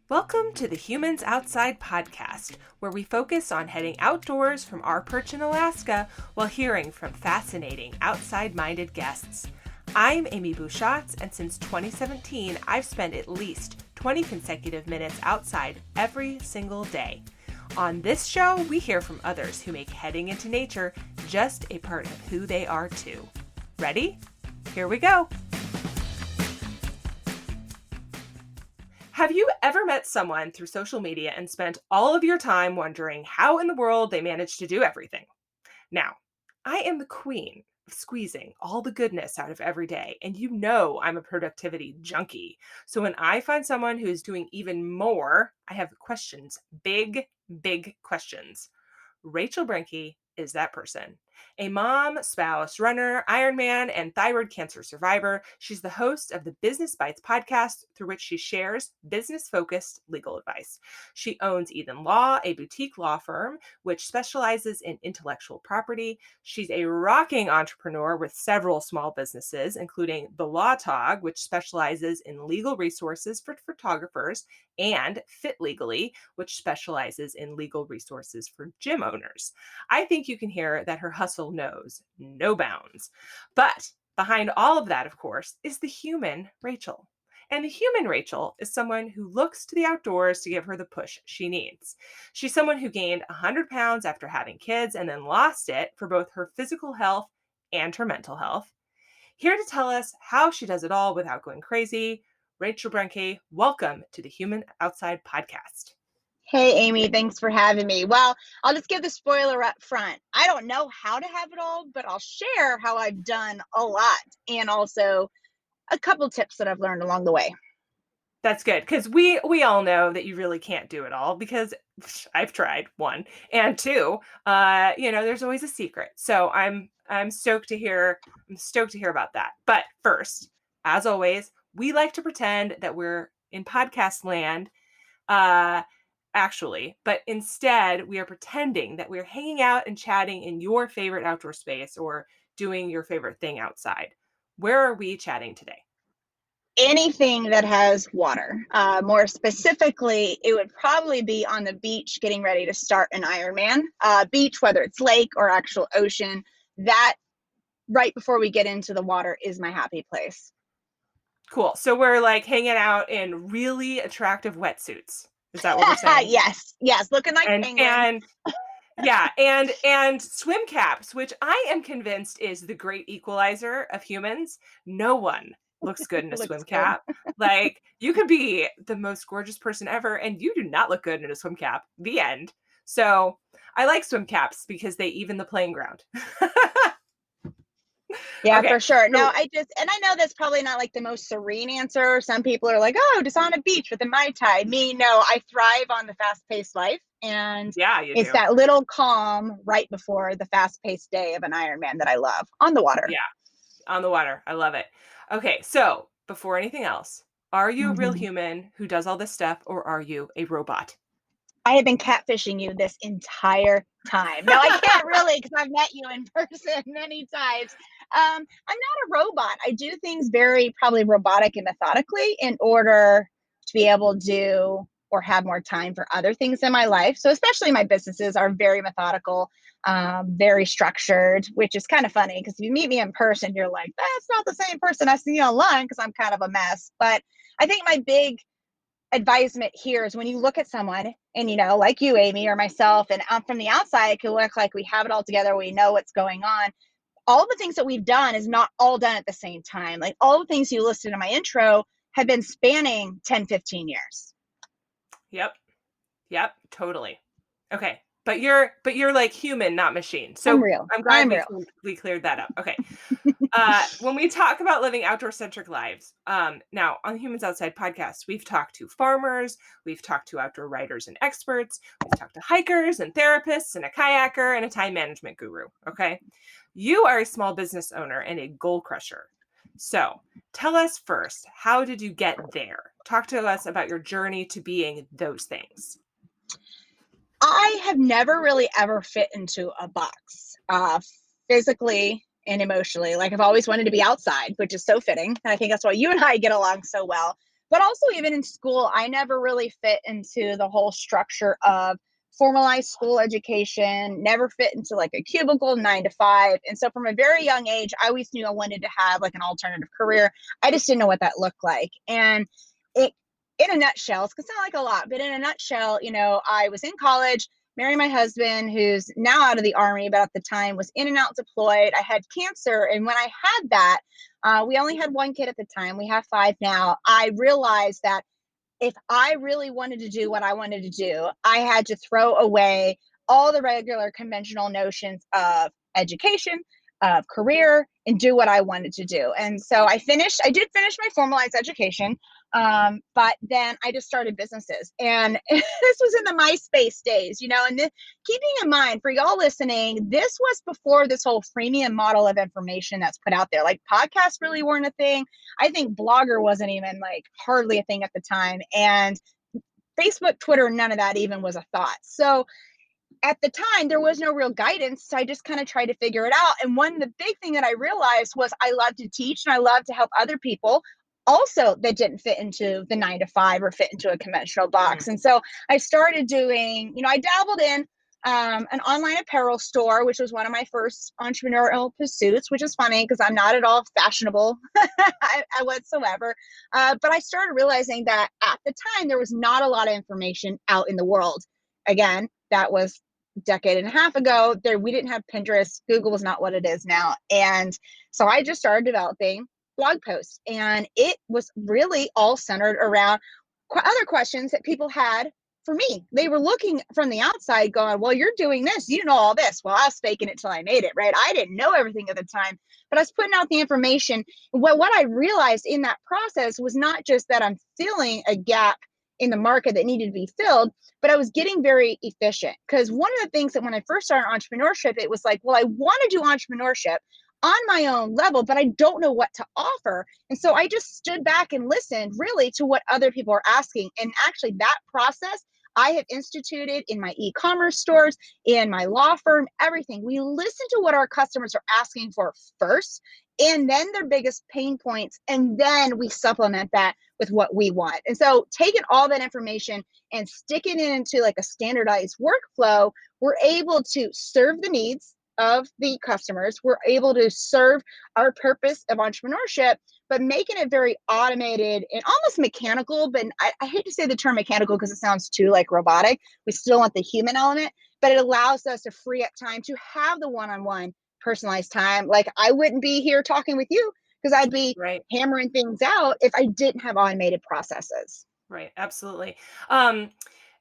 Welcome to the Humans Outside podcast, where we focus on heading outdoors from our perch in Alaska while hearing from fascinating outside-minded guests. I'm Amy Bouchatz, and since 2017, I've spent at least 20 consecutive minutes outside every single day. On this show, we hear from others who make heading into nature just a part of who they are too. Ready? Here we go. Have you ever met someone through social media and spent all of your time wondering how in the world they managed to do everything? Now, I am the queen of squeezing all the goodness out of every day, and you know I'm a productivity junkie. So when I find someone who's doing even more, I have questions, big questions. Rachel Brenke is that person. A mom, spouse, runner, Ironman, and thyroid cancer survivor, she's the host of the Business Bites podcast, through which she shares business-focused legal advice. She owns Eden Law, a boutique law firm which specializes in intellectual property. She's a rocking entrepreneur with several small businesses, including The Law Tog, which specializes in legal resources for photographers, and Fit Legally, which specializes in legal resources for gym owners. I think you can hear that her hustle knows no bounds. But behind all of that, of course, is the human Rachel. And the human Rachel is someone who looks to the outdoors to give her the push she needs. She's someone who gained 100 pounds after having kids and then lost it for both her physical health and her mental health. Here to tell us how she does it all without going crazy, Rachel Brenke, welcome to the Human Outside podcast. Hey, Amy, thanks for having me. Well, I'll just give the spoiler up front. I don't know how to have it all, but I'll share how I've done a lot and also a couple tips that I've learned along the way. That's good, because we all know that you really can't do it all, because I've tried, one, and two, there's always a secret. So I'm stoked to hear about that. But first, as always, we like to pretend that we're in podcast land, actually, but instead we are pretending that we're hanging out and chatting in your favorite outdoor space or doing your favorite thing outside. Where are we chatting today? Anything that has water. More specifically, it would probably be on the beach getting ready to start an Ironman. Beach, whether it's lake or actual ocean, that right before we get into the water is my happy place. Cool. So we're like hanging out in really attractive wetsuits. Is that what we're saying? Yes. Looking like penguins. And swim caps, which I am convinced is the great equalizer of humans. No one looks good in a swim cap. Like, you could be the most gorgeous person ever, and you do not look good in a swim cap. The end. So I like swim caps because they even the playing ground. Yeah, okay. For sure. No, I know that's probably not like the most serene answer. Some people are like, oh, just on a beach with a Mai Tai. Me, no, I thrive on the fast-paced life. And it's that little calm right before the fast-paced day of an Ironman that I love on the water. Yeah, on the water. I love it. Okay, so before anything else, are you a real human who does all this stuff, or are you a robot? I have been catfishing you this entire time. No, I can't really, because I've met you in person many times. I'm not a robot. I do things very probably robotic and methodically in order to be able to do or have more time for other things in my life. So especially my businesses are very methodical, very structured, which is kind of funny because if you meet me in person, you're like, that's not the same person I see online because I'm kind of a mess. But I think my big advisement here is when you look at someone and, like you, Amy, or myself, and from the outside, it can look like we have it all together. We know what's going on. All the things that we've done is not all done at the same time. Like all the things you listed in my intro have been spanning 10, 15 years. Yep. Totally. Okay. But you're like human, not machine. So I'm real. I'm glad we cleared that up. Okay. When we talk about living outdoor-centric lives, now on the Humans Outside podcast, we've talked to farmers, we've talked to outdoor writers and experts, we've talked to hikers and therapists and a kayaker and a time management guru. Okay. You are a small business owner and a goal crusher. So tell us first, how did you get there? Talk to us about your journey to being those things. I have never really ever fit into a box, physically and emotionally. Like I've always wanted to be outside, which is so fitting. And I think that's why you and I get along so well. But also, even in school, I never really fit into the whole structure of formalized school education, never fit into like a cubicle 9 to 5. And so from a very young age, I always knew I wanted to have like an alternative career. I just didn't know what that looked like. And it, in a nutshell, it's gonna sound like a lot, but in a nutshell, I was in college, married my husband, who's now out of the army, but at the time was in and out deployed. I had cancer. And when I had that, we only had one kid at the time. We have five now. I realized that if I really wanted to do what I wanted to do, I had to throw away all the regular conventional notions of education, of career, and do what I wanted to do. And so I did finish my formalized education, but then I just started businesses. And this was in the MySpace days, and keeping in mind for y'all listening, this was before this whole freemium model of information that's put out there. Like podcasts really weren't a thing. I think Blogger wasn't even like hardly a thing at the time. And Facebook, Twitter, none of that even was a thought. So at the time, there was no real guidance. So I just kind of tried to figure it out. And the big thing that I realized was I love to teach and I love to help other people also that didn't fit into the 9 to 5 or fit into a conventional box. Mhm. And so I started doing, I dabbled in an online apparel store, which was one of my first entrepreneurial pursuits, which is funny because I'm not at all fashionable whatsoever. But I started realizing that at the time, there was not a lot of information out in the world. Again, that was decade and a half ago. We didn't have Pinterest. Google was not what it is now. And so I just started developing blog posts, and it was really all centered around other questions that people had for me. They were looking from the outside going, well, you're doing this, you know, all this. Well, I was faking it till I made it, right? I didn't know everything at the time, but I was putting out the information. What I realized in that process was not just that I'm filling a gap in the market that needed to be filled, but I was getting very efficient. Because one of the things that when I first started entrepreneurship, it was like, well, I want to do entrepreneurship on my own level, but I don't know what to offer. And so I just stood back and listened really to what other people are asking. And actually, that process I have instituted in my e-commerce stores, in my law firm, everything. We listen to what our customers are asking for first, and then their biggest pain points, and then we supplement that with what we want. And so taking all that information and sticking it into like a standardized workflow, we're able to serve the needs of the customers. We're able to serve our purpose of entrepreneurship, but making it very automated and almost mechanical. But I hate to say the term mechanical because it sounds too like robotic. We still want the human element, but it allows us to free up time to have the one-on-one personalized time. Like I wouldn't be here talking with you because I'd be Right. hammering things out if I didn't have automated processes. Right, absolutely. Um,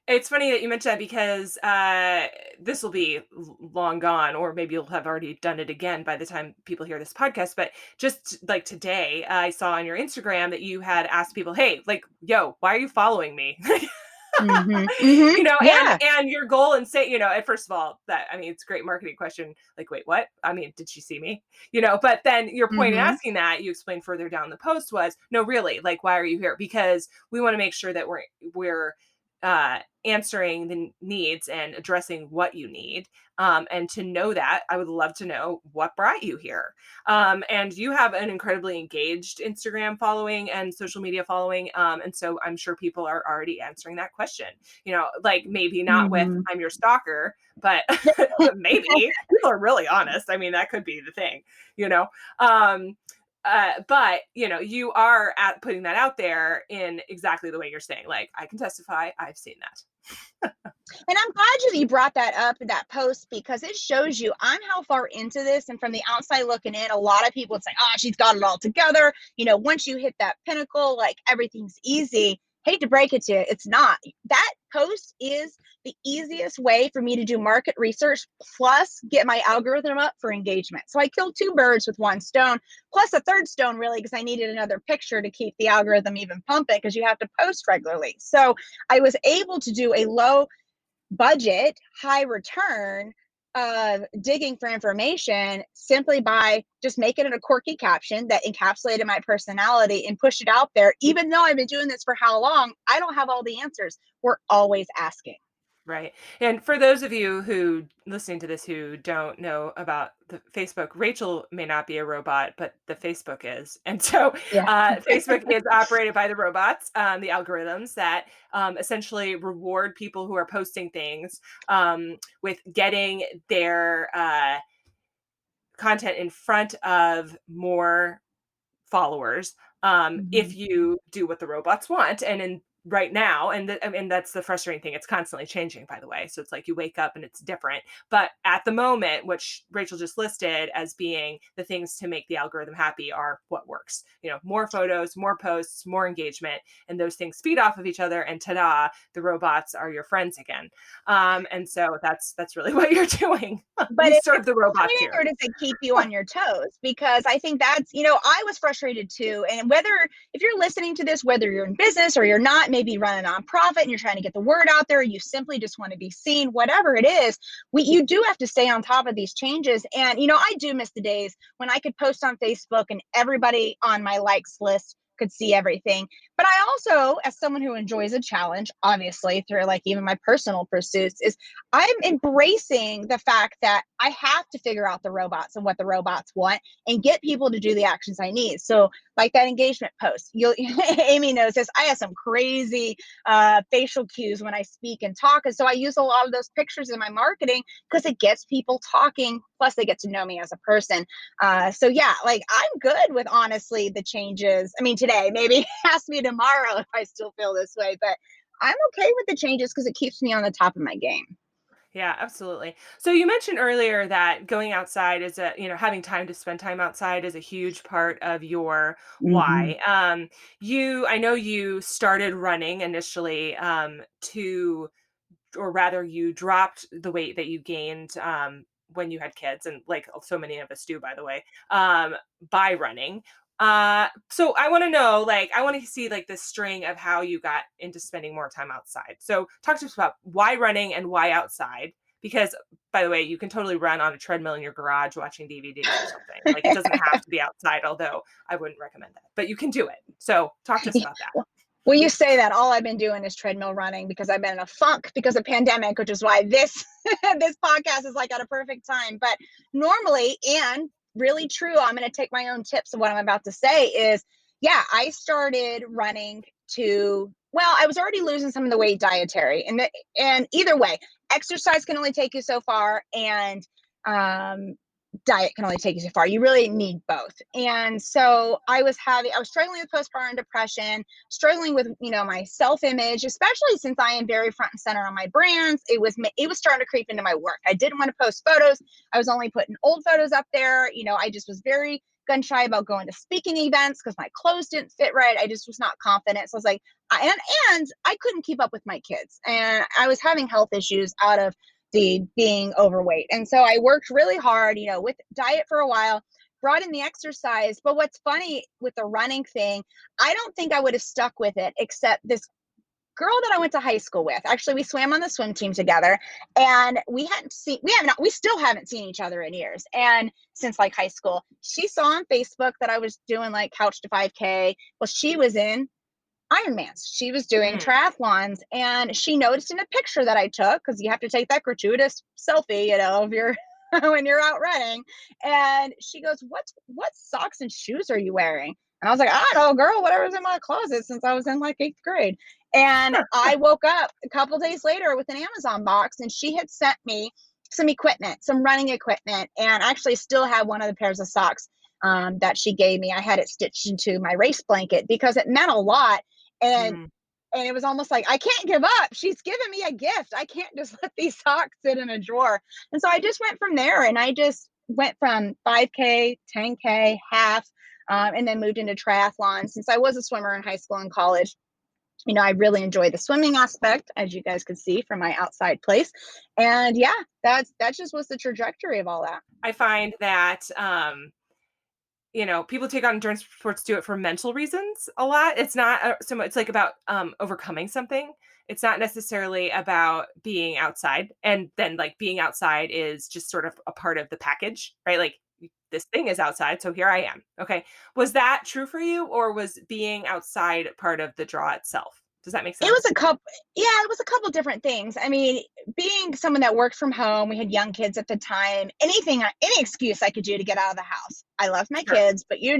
it's funny that you mentioned that because this will be long gone, or maybe you'll have already done it again by the time people hear this podcast. But just like today, I saw on your Instagram that you had asked people, "Hey, like, yo, why are you following me?" Mm-hmm. Mm-hmm. And Yeah. your goal and say, at first of all, that I mean, it's a great marketing question. Like, wait, what? I mean, did she see me? But then your point in Mm-hmm. asking that, you explained further down the post was, no, really, like, why are you here? Because we want to make sure that we're answering the needs and addressing what you need. And to know that, I would love to know what brought you here. And you have an incredibly engaged Instagram following and social media following. And so I'm sure people are already answering that question. Like maybe not with Mm-hmm. I'm your stalker, but maybe people are really honest. I mean, that could be the thing, you know. Um, but you are at putting that out there in exactly the way you're saying. Like, I can testify, I've seen that. And I'm glad you brought that up in that post because it shows you I'm how far into this. And from the outside looking in, a lot of people would say, oh, she's got it all together. Once you hit that pinnacle, like everything's easy. Hate to break it to you, it's not. That post is the easiest way for me to do market research plus get my algorithm up for engagement. So I killed two birds with one stone, plus a third stone, really, because I needed another picture to keep the algorithm even pumping because you have to post regularly. So I was able to do a low budget, high return of digging for information simply by just making it a quirky caption that encapsulated my personality and pushed it out there. Even though I've been doing this for how long, I don't have all the answers. We're always asking. Right. And for those of you who listening to this who don't know about the Facebook, Rachel may not be a robot, but the Facebook is. And so Yeah. Facebook is operated by the robots, the algorithms that essentially reward people who are posting things with getting their content in front of more followers, if Mhm. you do what the robots want. And in right now, I mean, that's the frustrating thing. It's constantly changing, by the way. So it's like you wake up and it's different. But at the moment, which Rachel just listed as being the things to make the algorithm happy are what works. You know, more photos, more posts, more engagement, and those things feed off of each other. And ta-da, the robots are your friends again. And so that's really what you're doing. But You is serve it the robots frustrating, or here. does it keep you on your toes? Because I think that's, I was frustrated too. And whether, if you're listening to this, whether you're in business or you're not, maybe you run a nonprofit and you're trying to get the word out there, you simply just want to be seen, whatever it is, you do have to stay on top of these changes. And, I do miss the days when I could post on Facebook and everybody on my likes list could see everything. But I also, as someone who enjoys a challenge, obviously through like even my personal pursuits, is I'm embracing the fact that I have to figure out the robots and what the robots want and get people to do the actions I need. So, like that engagement post, you'll Amy knows this. I have some crazy facial cues when I speak and talk, and so I use a lot of those pictures in my marketing because it gets people talking. Plus, they get to know me as a person. So yeah, like I'm good with honestly the changes. I mean, today maybe ask me tomorrow if I still feel this way, but I'm okay with the changes because it keeps me on the top of my game. Yeah, absolutely. So you mentioned earlier that going outside is having time to spend time outside is a huge part of your Mhm. why. I know you started running initially or rather you dropped the weight that you gained when you had kids, and like so many of us do, by the way, by running. So I want to know, like, I want to see like this string of how you got into spending more time outside. So talk to us about why running and why outside. Because, by the way, you can totally run on a treadmill in your garage watching DVDs or something. Like, it doesn't have to be outside, although I wouldn't recommend that, but you can do it. So talk to us about that. Well, you say that all I've been doing is treadmill running because I've been in a funk because of pandemic, which is why this this podcast is like at a perfect time. But normally, and really true, I'm going to take my own tips of what I'm about to say is, yeah, I started running to, well, I was already losing some of the weight dietary, and either way, exercise can only take you so far, and um diet can only take you so far. You really need both. And so I was struggling with postpartum depression, struggling with, my self-image, especially since I am very front and center on my brands. It was starting to creep into my work. I didn't want to post photos. I was only putting old photos up there. I just was very gun shy about going to speaking events because my clothes didn't fit right. I just was not confident. So I was like, and I couldn't keep up with my kids, and I was having health issues out of the being overweight. And so I worked really hard, with diet for a while, brought in the exercise. But what's funny with the running thing, I don't think I would have stuck with it except this girl that I went to high school with. Actually, we swam on the swim team together, and we still haven't seen each other in years. And since like high school, she saw on Facebook that I was doing like couch to 5K. Well, she was in Ironmans. She was doing Mm. triathlons, and she noticed in a picture that I took, because you have to take that gratuitous selfie, of your when you're out running. And she goes, what socks and shoes are you wearing? And I was like, I don't know, girl, whatever's in my closet since I was in like eighth grade. And I woke up a couple days later with an Amazon box, and she had sent me some equipment, some running equipment, and I actually still have one of the pairs of socks that she gave me. I had it stitched into my race blanket because it meant a lot. and Mm. and it was almost like I can't give up. She's given me a gift. I can't just let these socks sit in a drawer. And so I just went from there, and I just went from 5K, 10K, half, and then moved into triathlon. Since I was a swimmer in high school and college, I really enjoy the swimming aspect, as you guys could see from my outside place. And yeah, that just was the trajectory of all that. I find that people take on endurance sports do it for mental reasons a lot. It's not so much, it's like about overcoming something. It's not necessarily about being outside. And then like being outside is just sort of a part of the package, right? Like this thing is outside, so here I am. Okay. Was that true for you, or was being outside part of the draw itself? Does that make It was sense? a couple, yeah, it was a couple different things. I mean, being someone that worked from home, we had young kids at the time. Any excuse I could do to get out of the house. I love my Sure. kids, but you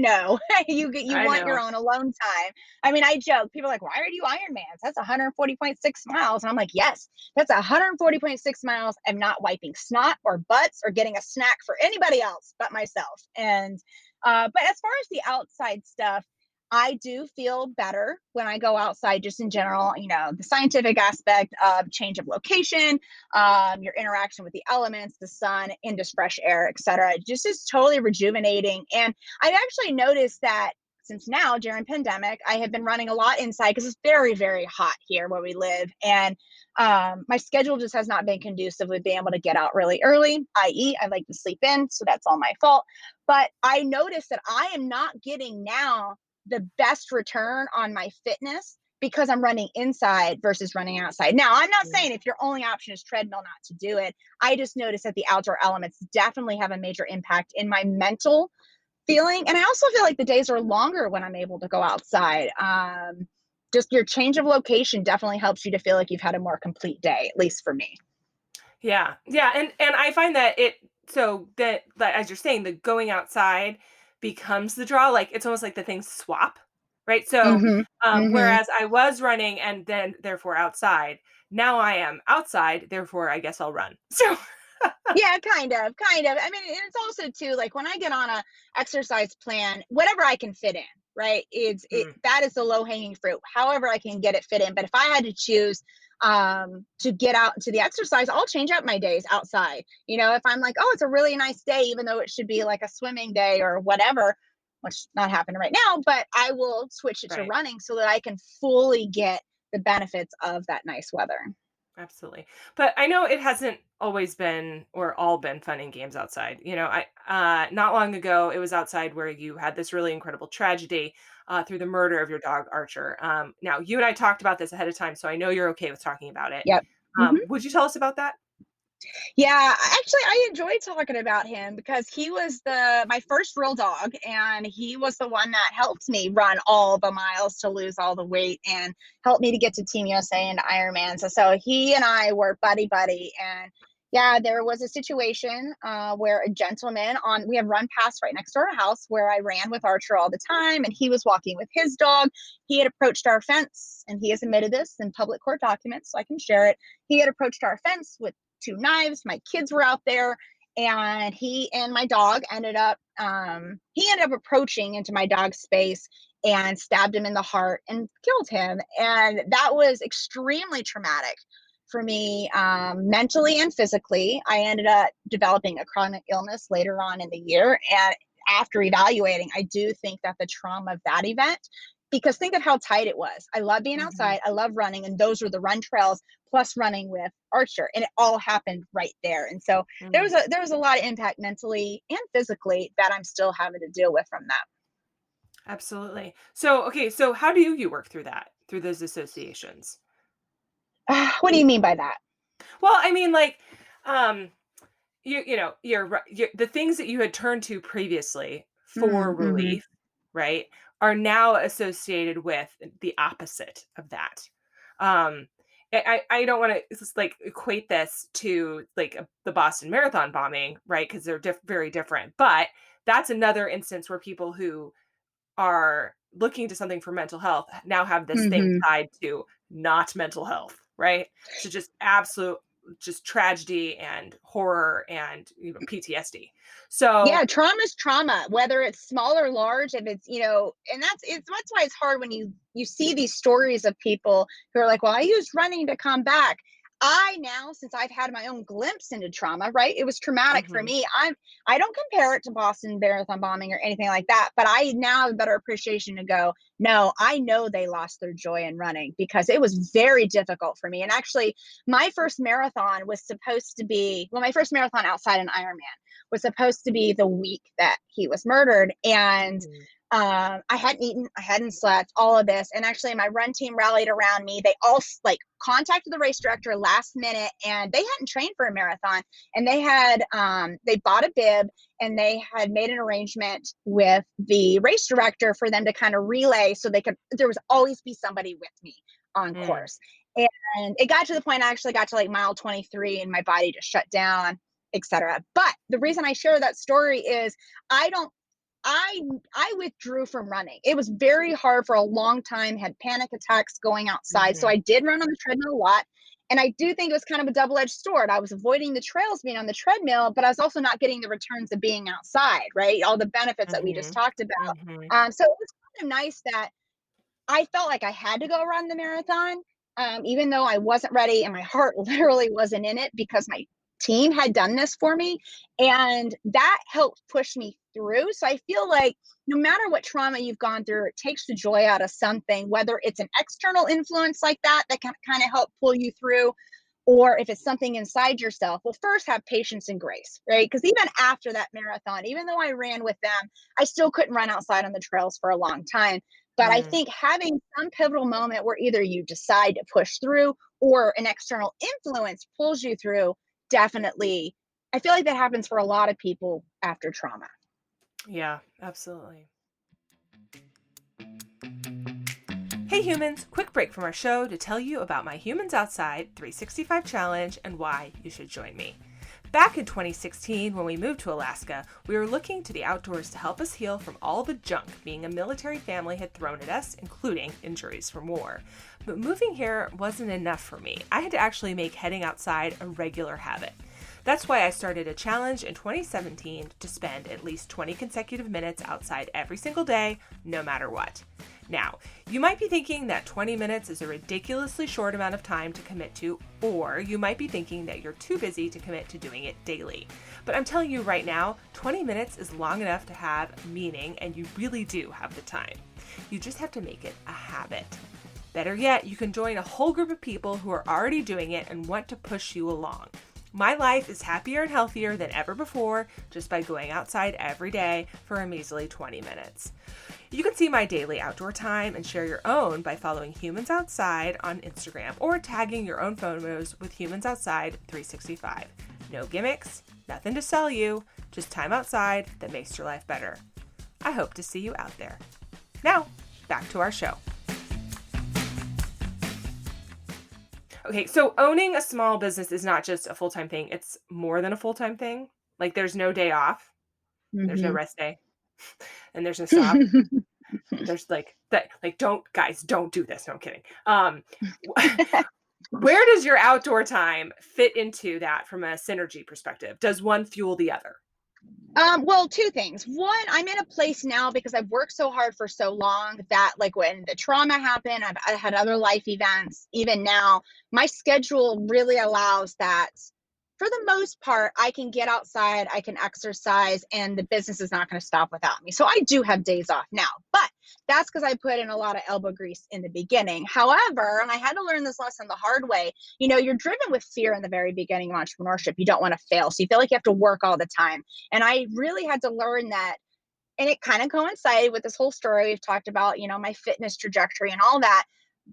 I want your know. own alone time. I mean, I joke. People are like, "Why are you Ironmans? That's 140.6 miles," and I'm like, "Yes, that's 140.6 miles. I'm not wiping snot or butts or getting a snack for anybody else but myself." And but as far as the outside stuff, I do feel better when I go outside, just in general. The scientific aspect of change of location, your interaction with the elements, the sun, and just fresh air, etc. Just is totally rejuvenating. And I've actually noticed that since now during pandemic, I have been running a lot inside because it's very, very hot here where we live. And my schedule just has not been conducive with being able to get out really early, i.e., I like to sleep in. So that's all my fault. But I noticed that I am not getting now the best return on my fitness because I'm running inside versus running outside. Now, I'm not Mm. saying if your only option is treadmill not to do it. I just noticed that the outdoor elements definitely have a major impact in my mental feeling. And I also feel like the days are longer when I'm able to go outside. Just your change of location definitely helps you to feel like you've had a more complete day, at least for me. Yeah. Yeah, and I find that so that, like, as you're saying, the going outside becomes the draw, like, it's almost like the things swap, right? So, Mm-hmm. Mm-hmm. whereas I was running and then therefore outside, now I am outside, therefore I guess I'll run. So Yeah, kind of. I mean, and it's also too like when I get on a exercise plan, whatever I can fit in, right? Mm, That is the low hanging fruit. However, I can get it fit in. But if I had to choose to get out to the exercise, I'll change up my days outside. If I'm like, oh, it's a really nice day, even though it should be like a swimming day or whatever, which not happening right now, but I will switch it to right. running so that I can fully get the benefits of that nice weather. Absolutely. But I know it hasn't always been or all been fun and games outside. I not long ago it was outside where you had this really incredible tragedy through the murder of your dog Archer. Now you and I talked about this ahead of time, so I know you're okay with talking about it. Yep. Would you tell us about that? Yeah, actually, I enjoyed talking about him because he was the my first real dog, and he was the one that helped me run all the miles to lose all the weight and helped me to get to Team USA and Ironman. So he and I were buddy buddy, and yeah, there was a situation where a gentleman on we have run past right next to our house where I ran with Archer all the time, and he was walking with his dog. He had approached our fence, and he has admitted this in public court documents, so I can share it. He had approached our fence with two knives. My kids were out there, and he and my dog ended up approaching into my dog's space and stabbed him in the heart and killed him. And that was extremely traumatic for me, mentally and physically. I ended up developing a chronic illness later on in the year, and after evaluating, I do think that the trauma of that event, because think of how tight it was. I love being Hmm. outside. I love running, and those were the run trails plus running with Archer, and it all happened right there. And so Mm, there was a lot of impact mentally and physically that I'm still having to deal with from that. absolutely. So okay, so how do you work through that through those associations? What do you mean by that? Well, I mean, like, um, the things that you had turned to previously for Mm-hmm. relief, right, are now associated with the opposite of that. Um, I don't want to just like equate this to like the Boston Marathon bombing, right? Because they're very different. But that's another instance where people who are looking to something for mental health now have this thing Mm-hmm. tied to not mental health, right? To just absolute just tragedy and horror and PTSD. So, Yeah, trauma is trauma, whether it's small or large. If it's, and that's why it's hard when you see these stories of people who are like, well, I used running to come back. I now, since I've had my own glimpse into trauma, right? It was traumatic for mhm, me. I don't compare it to Boston Marathon bombing or anything like that, but I now have a better appreciation to go, no, I know they lost their joy in running because it was very difficult for me. And actually, my first marathon was supposed to be, well, my first marathon outside an Ironman was supposed to be the week that he was murdered. And mhm, I hadn't eaten, I hadn't slept, all of this. And actually, my run team rallied around me. They all like contacted the race director last minute, and they hadn't trained for a marathon. And they bought a bib, and they had made an arrangement with the race director for them to kind of relay so there would always be somebody with me. on Mm. course. And it got to the point I actually got to like mile 23 and my body just shut down, etc. But the reason I share that story is I don't I I withdrew from running. It was very hard for a long time, had panic attacks going outside. So Mhm. I did run on the treadmill a lot. And I do think it was kind of a double-edged sword. I was avoiding the trails being on the treadmill, but I was also not getting the returns of being outside, right? All the benefits that we just Mhm. talked about. Mhm. So it was kind of nice that I felt like I had to go run the marathon, even though I wasn't ready and my heart literally wasn't in it because my team had done this for me. And that helped push me through. So I feel like no matter what trauma you've gone through, it takes the joy out of something, whether it's an external influence like that can kind of help pull you through, or if it's something inside yourself. Well, first have patience and grace, right? Because even after that marathon, even though I ran with them, I still couldn't run outside on the trails for a long time. But I Mm. think having some pivotal moment where either you decide to push through or an external influence pulls you through, definitely, I feel like that happens for a lot of people after trauma. Yeah, absolutely. Hey humans, quick break from our show to tell you about my Humans Outside 365 challenge and why you should join me. Back in 2016, when we moved to Alaska, we were looking to the outdoors to help us heal from all the junk being a military family had thrown at us, including injuries from war. But moving here wasn't enough for me. I had to actually make heading outside a regular habit. That's why I started a challenge in 2017 to spend at least 20 consecutive minutes outside every single day, no matter what. Now, you might be thinking that 20 minutes is a ridiculously short amount of time to commit to, or you might be thinking that you're too busy to commit to doing it daily. But I'm telling you right now, 20 minutes is long enough to have meaning, and you really do have the time. You just have to make it a habit. Better yet, you can join a whole group of people who are already doing it and want to push you along. My life is happier and healthier than ever before just by going outside every day for a measly 20 minutes. You can see my daily outdoor time and share your own by following Humans Outside on Instagram or tagging your own photos with Humans Outside 365. No gimmicks, nothing to sell you, just time outside that makes your life better. I hope to see you out there. Now, back to our show. Okay, so owning a small business is not just a full-time thing, it's more than a full-time thing. Like, there's no day off, there's no Mhm. rest day, and there's no stop. There's like that, like, don't guys, don't do this. No, I'm kidding. Where does your outdoor time fit into that from a synergy perspective? Does one fuel the other? Well, two things. One, I'm in a place now because I've worked so hard for so long that, like, when the trauma happened, I had other life events. Even now, my schedule really allows that. For the most part, I can get outside, I can exercise, and the business is not going to stop without me. So I do have days off now, but that's because I put in a lot of elbow grease in the beginning. However, and I had to learn this lesson the hard way, you're driven with fear in the very beginning of entrepreneurship. You don't want to fail. So you feel like you have to work all the time. And I really had to learn that. And it kind of coincided with this whole story we've talked about, my fitness trajectory and all that.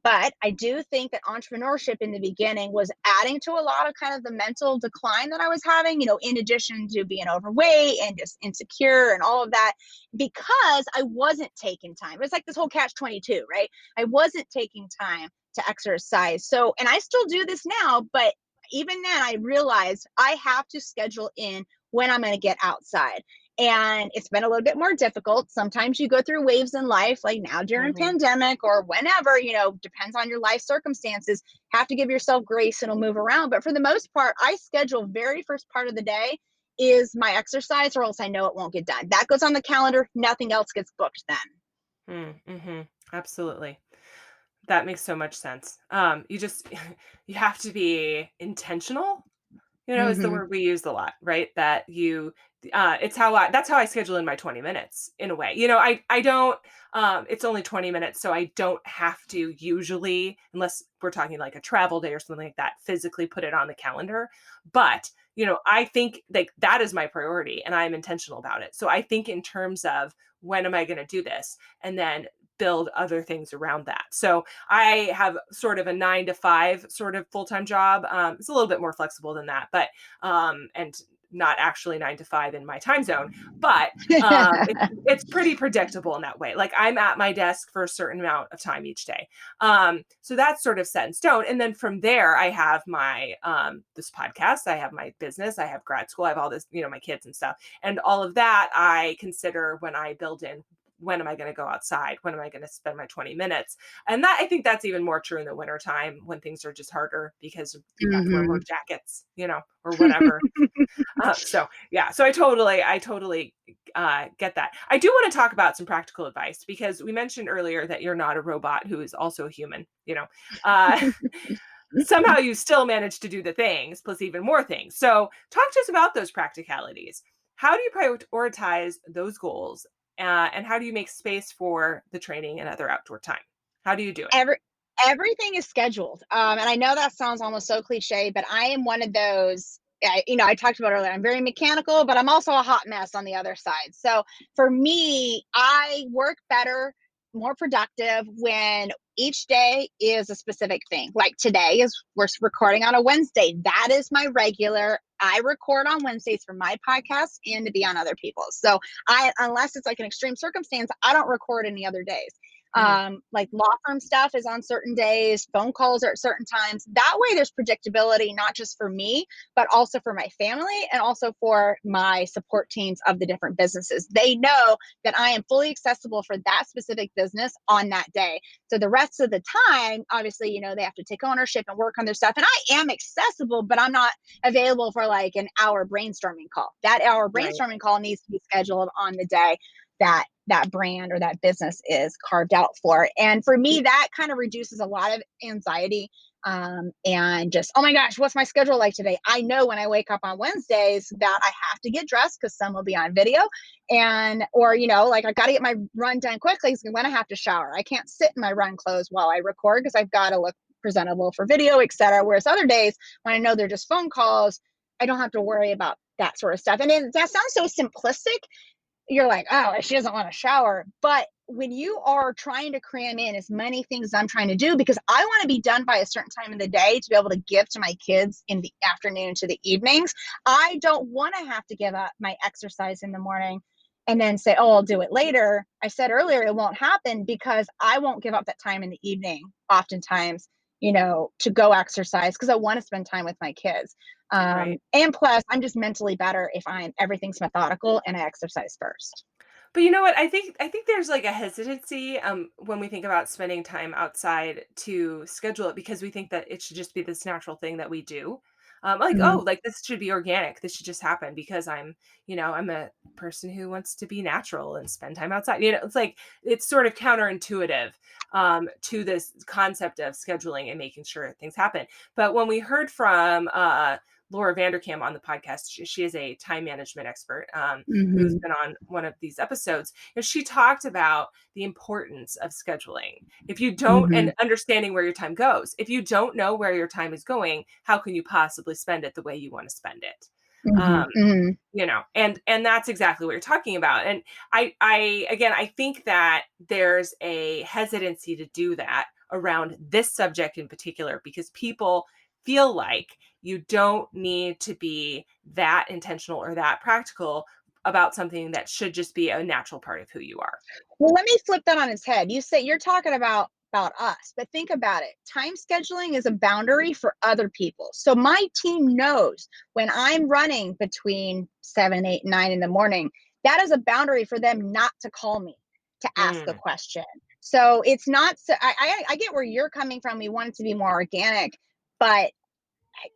But I do think that entrepreneurship in the beginning was adding to a lot of kind of the mental decline that I was having, in addition to being overweight and just insecure and all of that, because I wasn't taking time. It's like this whole catch 22, right? I wasn't taking time to exercise. So, and I still do this now, but even then I realized I have to schedule in when I'm going to get outside. And it's been a little bit more difficult. Sometimes you go through waves in life, like now during Mhm. pandemic or whenever, depends on your life circumstances. Have to give yourself grace and it'll move around. But for the most part, I schedule very first part of the day is my exercise, or else I know it won't get done. That goes on the calendar. Nothing else gets booked then. Mhm. Absolutely. That makes so much sense. You just you have to be intentional. Is the Hmm. word we use a lot, right? That you that's how I schedule in my 20 minutes in a way. I don't it's only 20 minutes, so I don't have to usually, unless we're talking like a travel day or something like that, physically put it on the calendar. But, I think like that is my priority and I'm intentional about it. So I think in terms of when am I going to do this? And then build other things around that. So I have sort of a 9 to 5 sort of full-time job. It's a little bit more flexible than that, but and not actually 9 to 5 in my time zone, but it's pretty predictable in that way. Like I'm at my desk for a certain amount of time each day. So that's sort of set in stone. And then from there, I have my this podcast, I have my business, I have grad school, I have all this, my kids and stuff. And all of that I consider when I build in when am I going to go outside? When am I going to spend my 20 minutes? And that I think that's even more true in the wintertime when things are just harder because you have to wear more Mhm. jackets, or whatever. So yeah, so I totally get that. I do want to talk about some practical advice because we mentioned earlier that you're not a robot who is also a human. Uh, somehow you still manage to do the things plus even more things. So talk to us about those practicalities. How do you prioritize those goals, and how do you make space for the training and other outdoor time? How do you do it? Every Everything is scheduled. And I know that sounds almost so cliche, but I am one of those. I talked about earlier. I'm very mechanical, but I'm also a hot mess on the other side. So for me, I work better, more productive when each day is a specific thing. Like today is we're recording on a Wednesday. That is my regular. I record on Wednesdays for my podcast and to be on other people's. So unless it's like an extreme circumstance, I don't record any other days. Mhm. Like law firm stuff is on certain days, phone calls are at certain times. That way there's predictability, not just for me, but also for my family and also for my support teams of the different businesses. They know that I am fully accessible for that specific business on that day. So the rest of the time, obviously, they have to take ownership and work on their stuff. And I am accessible, but I'm not available for like an hour brainstorming call. That hour Right. brainstorming call needs to be scheduled on the day that brand or that business is carved out for. And for me, that kind of reduces a lot of anxiety, and just, oh my gosh, what's my schedule like today? I know when I wake up on Wednesdays that I have to get dressed because some will be on video, or like I got to get my run done quickly because when I have to shower, I can't sit in my run clothes while I record because I've got to look presentable for video, etc. Whereas other days when I know they're just phone calls, I don't have to worry about that sort of stuff. And that sounds so simplistic. You're like, oh, she doesn't want to shower. But when you are trying to cram in as many things as I'm trying to do, because I want to be done by a certain time of the day to be able to give to my kids in the afternoon to the evenings, I don't want to have to give up my exercise in the morning and then say, oh, I'll do it later. I said earlier, it won't happen because I won't give up that time in the evening, oftentimes, to go exercise because I want to spend time with my kids. Right. And plus, I'm just mentally better if everything's methodical and I exercise first. But you know what? I think there's like a hesitancy when we think about spending time outside to schedule it because we think that it should just be this natural thing that we do. Like, Mhm. oh, like this should be organic. This should just happen because I'm a person who wants to be natural and spend time outside. It's like it's sort of counterintuitive to this concept of scheduling and making sure things happen. But when we heard from Laura Vanderkam on the podcast, she is a time management expert. Who's Mhm. been on one of these episodes, and she talked about the importance of scheduling. If you don't, and Mhm. understanding where your time goes, if you don't know where your time is going, how can you possibly spend it the way you want to spend it? Mhm. Um, Mhm. and that's exactly what you're talking about. And I think that there's a hesitancy to do that around this subject in particular because people feel like you don't need to be that intentional or that practical about something that should just be a natural part of who you are. Well, let me flip that on its head. You say you're talking about us, but think about it. Time scheduling is a boundary for other people. So my team knows when I'm running between 7, 8, 9 in the morning, that is a boundary for them not to call me to ask a Mm, question. So it's not so I get where you're coming from. We want it to be more organic, but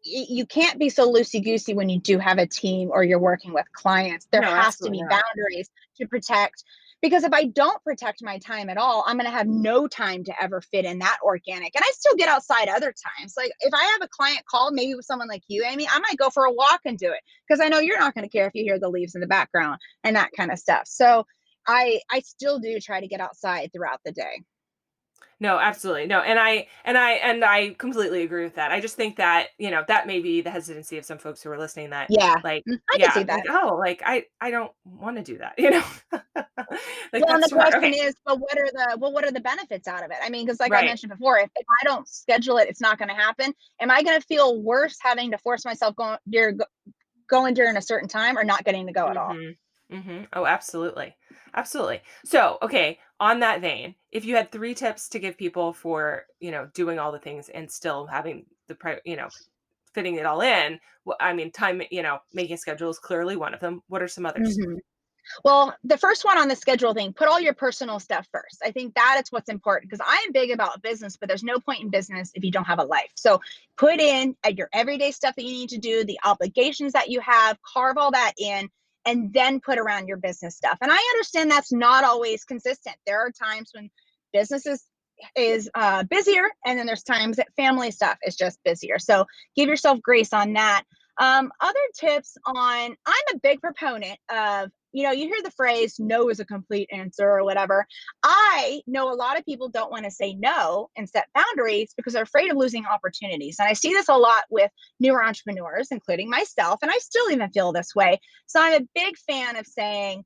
you can't be so loosey goosey when you do have a team or you're working with clients. There no, has to absolutely be not. boundaries to protect. Because if I don't protect my time at all, I'm going to have no time to ever fit in that organic. And I still get outside other times. Like if I have a client call, maybe with someone like you, Amy, I might go for a walk and do it because I know you're not going to care if you hear the leaves in the background and that kind of stuff. So I still do try to get outside throughout the day. No, absolutely. No, and I completely agree with that. I just think that, that may be the hesitancy of some folks who are listening that Yeah, like, I can yeah, see like, that. oh, like I don't want to do that, Like Well, and that's the too hard. question Okay. is, but what are the benefits out of it? I mean, because like I Right. mentioned before, if I don't schedule it, it's not going to happen. Am I going to feel worse having to force myself going during a certain time or not getting to go at all. Mhm. Mhm. Oh, absolutely. Absolutely. So, okay, on that vein, if you had 3 tips to give people for, doing all the things and still having fitting it all in, I mean, time, making a schedule is clearly one of them. What are some others? Mhm. Well, the first one on the schedule thing, put all your personal stuff first. I think that is what's important because I am big about business, but there's no point in business if you don't have a life. So put in your everyday stuff that you need to do, the obligations that you have, carve all that in, and then put around your business stuff. And I understand that's not always consistent. There are times when business is busier, and then there's times that family stuff is just busier. So give yourself grace on that. Other tips on, I'm a big proponent of, you hear the phrase, no is a complete answer or whatever. I know a lot of people don't want to say no and set boundaries because they're afraid of losing opportunities. And I see this a lot with newer entrepreneurs, including myself, and I still even feel this way. So I'm a big fan of saying,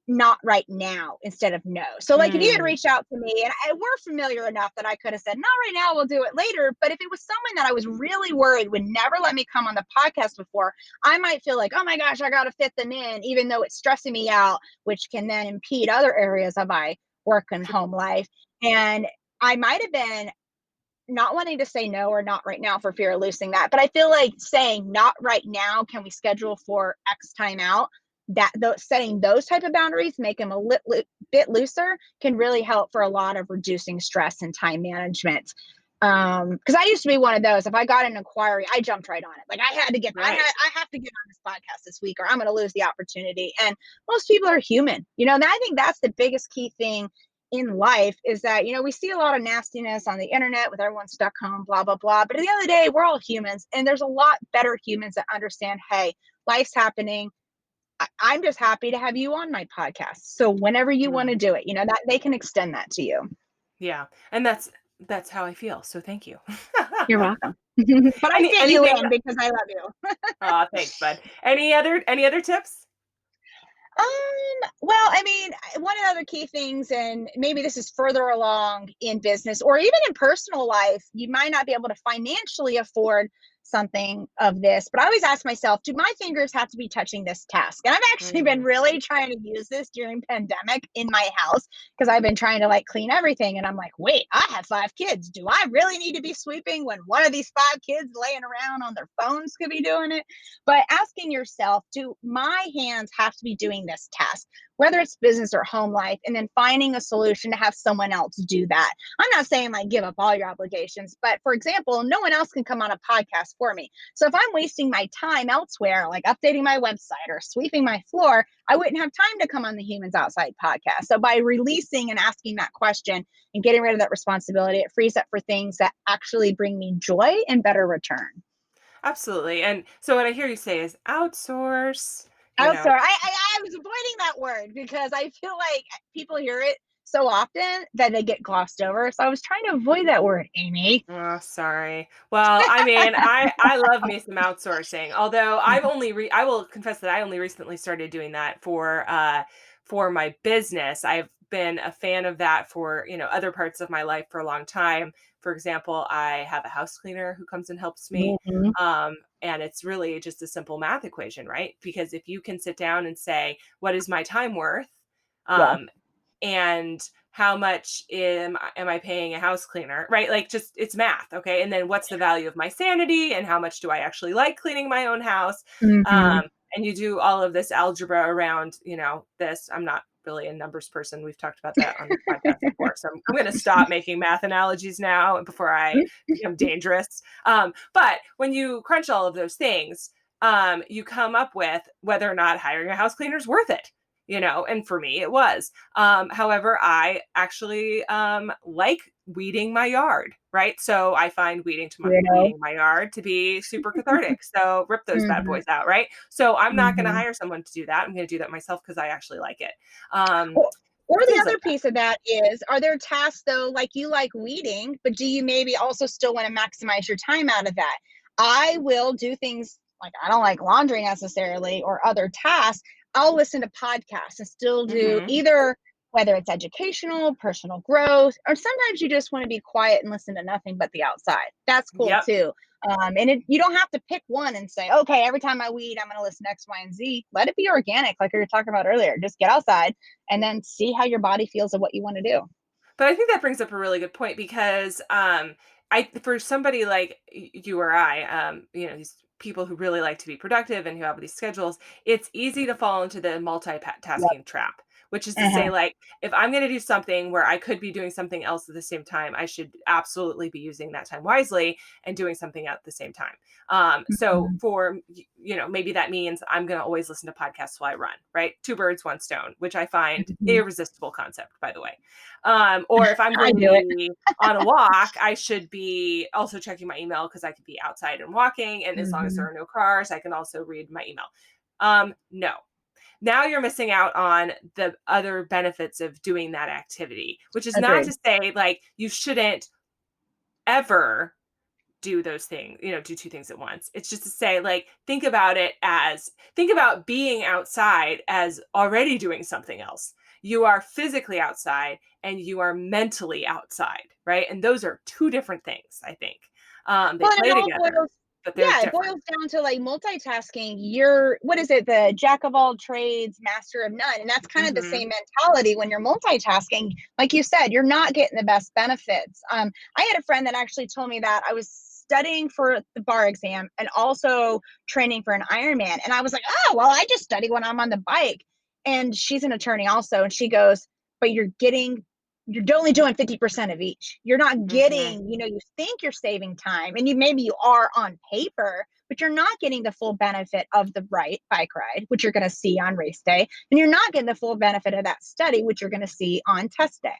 not right now instead of no. So like if you had Mm, reached out to me and we're familiar enough that I could have said, not right now, we'll do it later. But if it was someone that I was really worried would never let me come on the podcast before, I might feel like, oh my gosh, I got to fit them in, even though it's stressing me out, which can then impede other areas of my work and home life. And I might have been not wanting to say no or not right now for fear of losing that. But I feel like saying not right now, can we schedule for X time out? Setting those type of boundaries, make them a bit looser, can really help for a lot of reducing stress and time management. Because I used to be one of those. If I got an inquiry, I jumped right on it. Like right. I have to get on this podcast this week, or I'm going to lose the opportunity. And most people are human, and I think that's the biggest key thing in life is that we see a lot of nastiness on the internet with everyone stuck home, blah blah blah, but at the end of the day we're all humans, and there's a lot better humans that understand, hey, life's happening. I'm just happy to have you on my podcast, so whenever you want to Mm, do it, that they can extend that to you. yeah. And that's how I feel. So thank you. You're welcome. But I fit you Anything in because I love you. thanks, bud. Any other tips? Well, I mean, one of the other key things, and maybe this is further along in business or even in personal life, you might not be able to financially afford something of this, but I always ask myself, do my fingers have to be touching this task? And I've actually been Mm, really trying to use this during pandemic in my house because I've been trying to like clean everything. And I'm like, wait, I have 5 kids. Do I really need to be sweeping when one of these 5 kids laying around on their phones could be doing it? But asking yourself, do my hands have to be doing this task, whether it's business or home life, and then finding a solution to have someone else do that. I'm not saying like give up all your obligations, but for example, no one else can come on a podcast for me. So if I'm wasting my time elsewhere, like updating my website or sweeping my floor, I wouldn't have time to come on the Humans Outside podcast. So by releasing and asking that question and getting rid of that responsibility, it frees up for things that actually bring me joy and better return. absolutely. And so what I hear you say is outsource, you know. Outsource. I was avoiding that word because I feel like people hear it so often that they get glossed over. So I was trying to avoid that word, Amy. Oh, sorry. Well, I mean, I love me some outsourcing. Although I will confess that I only recently started doing that for my business. I've been a fan of that for, other parts of my life for a long time. For example, I have a house cleaner who comes and helps me. Mhm. And it's really just a simple math equation, right? Because if you can sit down and say, what is my time worth? Yeah. Um, and how much am I paying a house cleaner, right? Like, just it's math, okay? And then what's the value of my sanity, and how much do I actually like cleaning my own house? Mhm. And you do all of this algebra around, this. I'm not really a numbers person. We've talked about that on the podcast before, so I'm going to stop making math analogies now before I become dangerous. But when you crunch all of those things, you come up with whether or not hiring a house cleaner is worth it. And for me, it was. However, I actually like weeding my yard, right? So I find Weirdo. weeding my yard to be super cathartic. So rip those bad Mhm. boys out, right? So I'm not going to Mhm. hire someone to do that. I'm going to do that myself because I actually like it. Um, Or the Things like other piece of that is, are there tasks though, like you like weeding, but do you maybe also still want to maximize your time out of that? I will do things like I don't like laundry necessarily or other tasks. I'll listen to podcasts and still that. do either, whether it's educational, personal growth, or sometimes you just want to be quiet and listen to nothing but the outside. That's cool Yep. too. You don't have to pick one and say, okay, every time I weed, I'm going to listen to X, Y, and Z. Let it be organic, like we were talking about earlier. Just get outside and then see how your body feels and what you want to do. But I think that brings up a really good point because I for somebody like you or I, these people who really like to be productive and who have these schedules, it's easy to fall into the Yep. multitasking trap, which is to say, Uh-huh. like, if I'm going to do something where I could be doing something else at the same time, I should absolutely be using that time wisely and doing something at the same time. So Mhm. for maybe that means I'm going to always listen to podcasts while I run, right? Two birds, one stone, which I find Mhm. irresistible concept, by the way. Or if I'm I going to do it. be on a walk, I should be also checking my email because I could be outside and walking. And as long as there Mhm. are no cars, I can also read my email. No. Now you're missing out on the other benefits of doing that activity, which is not Agreed. to say like you shouldn't ever do those things, do two things at once. It's just to say, like, think about being outside as already doing something else. You are physically outside and you are mentally outside, right? And those are two different things, I think. They Well, and it play all together, boils but they're yeah, it different. boils down to, like, multitasking. You're what is it? The jack of all trades, master of none, and that's kind of the Hmm. same mentality when you're multitasking. Like you said, you're not getting the best benefits. I had a friend that actually told me that I was studying for the bar exam and also training for an Ironman, and I was like, "Oh, well, I just study when I'm on the bike." And she's an attorney also, and she goes, "But you're only doing 50% of each. You're not Hmm. getting, you think you're saving time and maybe you are on paper, but you're not getting the full benefit of the bike ride, which you're going to see on race day. And you're not getting the full benefit of that study, which you're going to see on test day."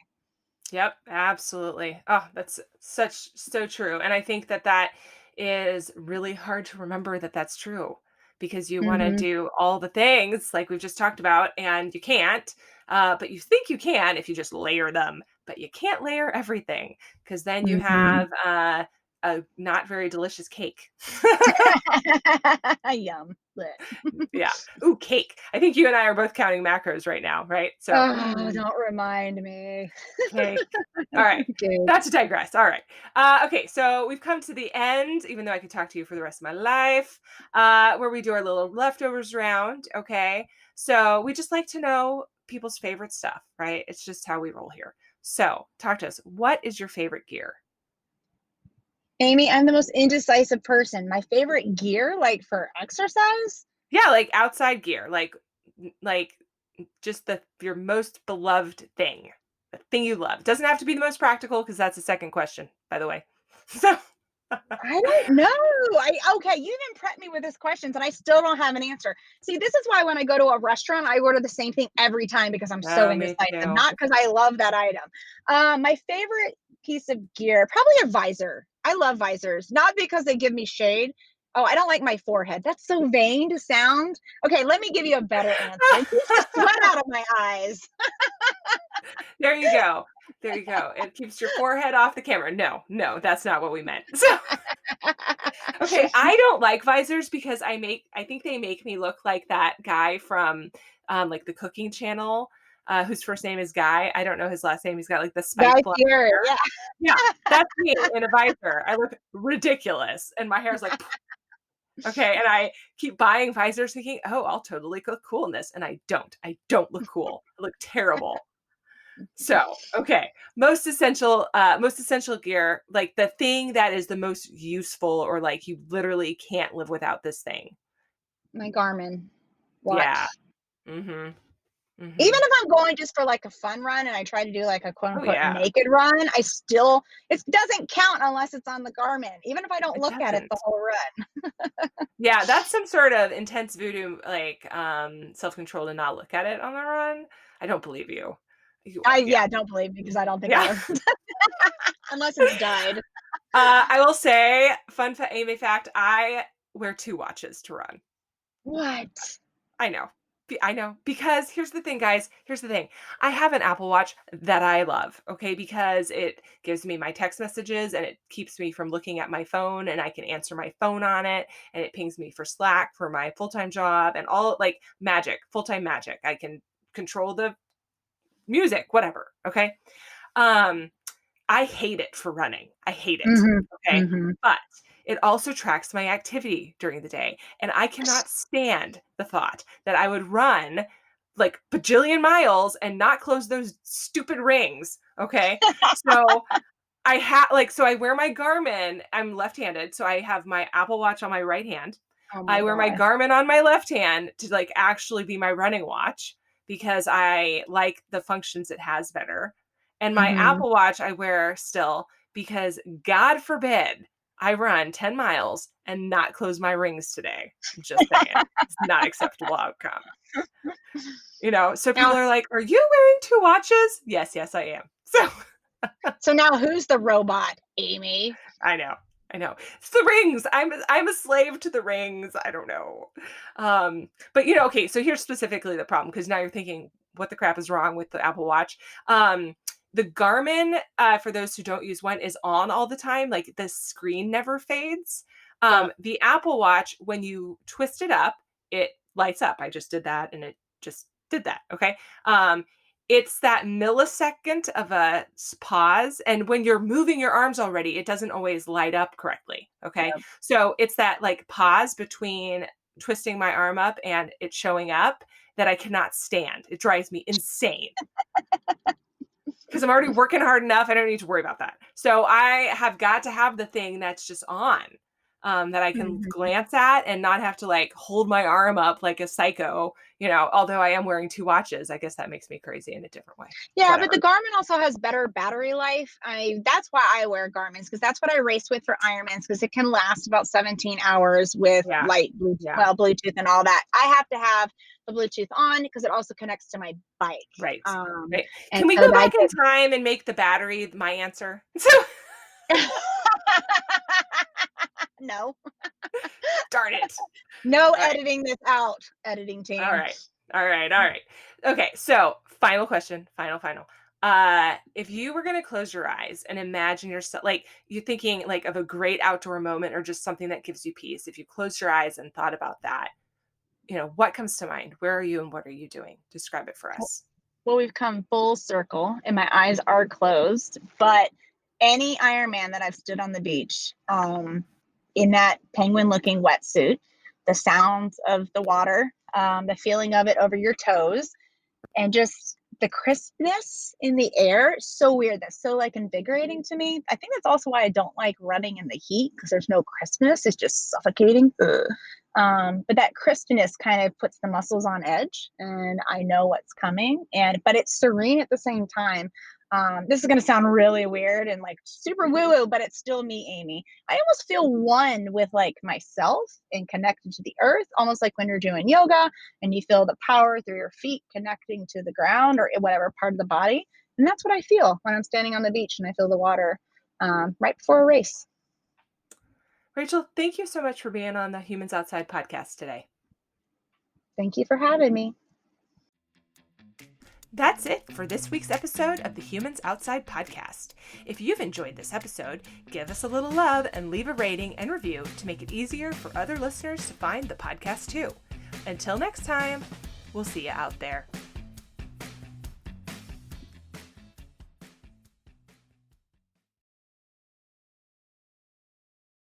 Yep, absolutely. Oh, that's so true. And I think that that is really hard to remember that that's true because you want to Mm-hmm. do all the things like we've just talked about and you can't. But you think you can if you just layer them, but you can't layer everything because then you Mm-hmm. have a not very delicious cake. Yum. Blech. Yeah. Ooh, cake. I think you and I are both counting macros right now, right? So, Oh, ooh, don't remind me. cake. All right. Dude. Not to digress. All right. Okay. So we've come to the end, even though I could talk to you for the rest of my life, where we do our little leftovers round. Okay. So we just like to know people's favorite stuff, right? It's just how we roll here. So talk to us. What is your favorite gear? Amy, I'm the most indecisive person. My favorite gear, like for exercise? Yeah, like outside gear, like just your most beloved thing, the thing you love. Doesn't have to be the most practical because that's the second question, by the way. So I don't know. Okay, you even prepped me with these questions and I still don't have an answer. See, this is why when I go to a restaurant, I order the same thing every time because I'm so oh, me indecisive, too. not because I love that item. My favorite piece of gear, probably a visor. I love visors, not because they give me shade. Oh, I don't like my forehead. That's so vain to sound. Okay, let me give you a better answer. It keeps the sweat out of my eyes. There you go. There you go. It keeps your forehead off the camera. No, no, that's not what we meant. So, okay, I don't like visors because I think they make me look like that guy from like the cooking channel, whose first name is Guy. I don't know his last name. He's got like the Guy spiked blonde Fieri, hair. yeah. Yeah, that's me in a visor. I look ridiculous and my hair's like okay, and I keep buying visors thinking, "Oh, I'll totally look cool in this," and I don't. I don't look cool. I look terrible. So, okay, most essential gear, like the thing that is the most useful or like you literally can't live without this thing. My Garmin Yeah. watch. Mhm. Even Mhm. if I'm going just for like a fun run and I try to do like a quote Oh, unquote yeah. naked run, it doesn't count unless it's on the Garmin, even if I don't It look at it the doesn't. whole run. Yeah, that's some sort of intense voodoo, like, self-control to not look at it on the run. I don't believe you. Yeah. Yeah, don't believe me because I don't think I Yeah. would unless it's died. I will say, Amy fact, I wear 2 watches to run. What? I know. I know. Because here's the thing, guys. Here's the thing. I have an Apple Watch that I love, okay? Because it gives me my text messages and it keeps me from looking at my phone and I can answer my phone on it and it pings me for Slack for my full-time job and all like magic, full-time magic. I can control the music, whatever, okay? Um I hate it for running. I hate it. Mhm. Okay. Mhm. But It also tracks my activity during the day. And I cannot stand the thought that I would run like bajillion miles and not close those stupid rings. Okay. So so I wear my Garmin. I'm left-handed, so I have my Apple Watch on my right hand. Oh I my wear my God. Garmin on my left hand to like actually be my running watch because I like the functions it has better. And my Mhm. Apple Watch I wear still because God forbid I run 10 miles and not close my rings today. Just saying. It's not acceptable outcome. So people Now, are like, "Are you wearing 2 watches?" Yes, I am. So so now who's the robot, Amy? I know. I know. It's the rings. I'm a slave to the rings. I don't know. But okay, so here's specifically the problem because now you're thinking, what the crap is wrong with the Apple Watch? The Garmin, for those who don't use one, is on all the time. Like the screen never fades. Yep. The Apple Watch, when you twist it up, it lights up. I just did that and it just did that. Okay. It's that millisecond of a pause. And when you're moving your arms already, it doesn't always light up correctly. Okay. Yep. So it's that like pause between twisting my arm up and it showing up that I cannot stand. It drives me insane because I'm already working hard enough. I don't need to worry about that. So I have got to have the thing that's just on. That I can Mhm. glance at and not have to like hold my arm up like a psycho, although I am wearing 2 watches. I guess that makes me crazy in a different way. Yeah, but Whatever. the Garmin also has better battery life. That's why I wear Garmin's because that's what I race with for Ironmans because it can last about 17 hours with Yeah. light Bluetooth, Yeah. well, Bluetooth and all that. I have to have the Bluetooth on because it also connects to my bike. Right. Um, Right. and Can we so go that back in time and make the battery my answer? So gets no, darn it. no All right. editing this out, editing All team. right. All right. All right. Okay. So final question. Final. If you were going to close your eyes and imagine yourself, like you're thinking like of a great outdoor moment or just something that gives you peace, if you closed your eyes and thought about that, what comes to mind? Where are you and what are you doing? Describe it for us. Well, we've come full circle and my eyes are closed, but any Ironman that I've stood on the beach, in that penguin looking wetsuit, the sounds of the water, the feeling of it over your toes, and just the crispness in the air, so weird. That's so like invigorating to me. I think that's also why I don't like running in the heat because there's no crispness. It's just suffocating. Ugh. But that crispness kind of puts the muscles on edge, and I know what's coming. But it's serene at the same time. This is going to sound really weird and like super woo woo, but it's still me, Amy. I almost feel one with like myself and connected to the earth, almost like when you're doing yoga and you feel the power through your feet connecting to the ground or whatever part of the body. And that's what I feel when I'm standing on the beach and I feel the water right before a race. Rachel, thank you so much for being on the Humans Outside podcast today. Thank you for having me. That's it for this week's episode of the Humans Outside podcast. If you've enjoyed this episode, give us a little love and leave a rating and review to make it easier for other listeners to find the podcast too. Until next time, we'll see you out there.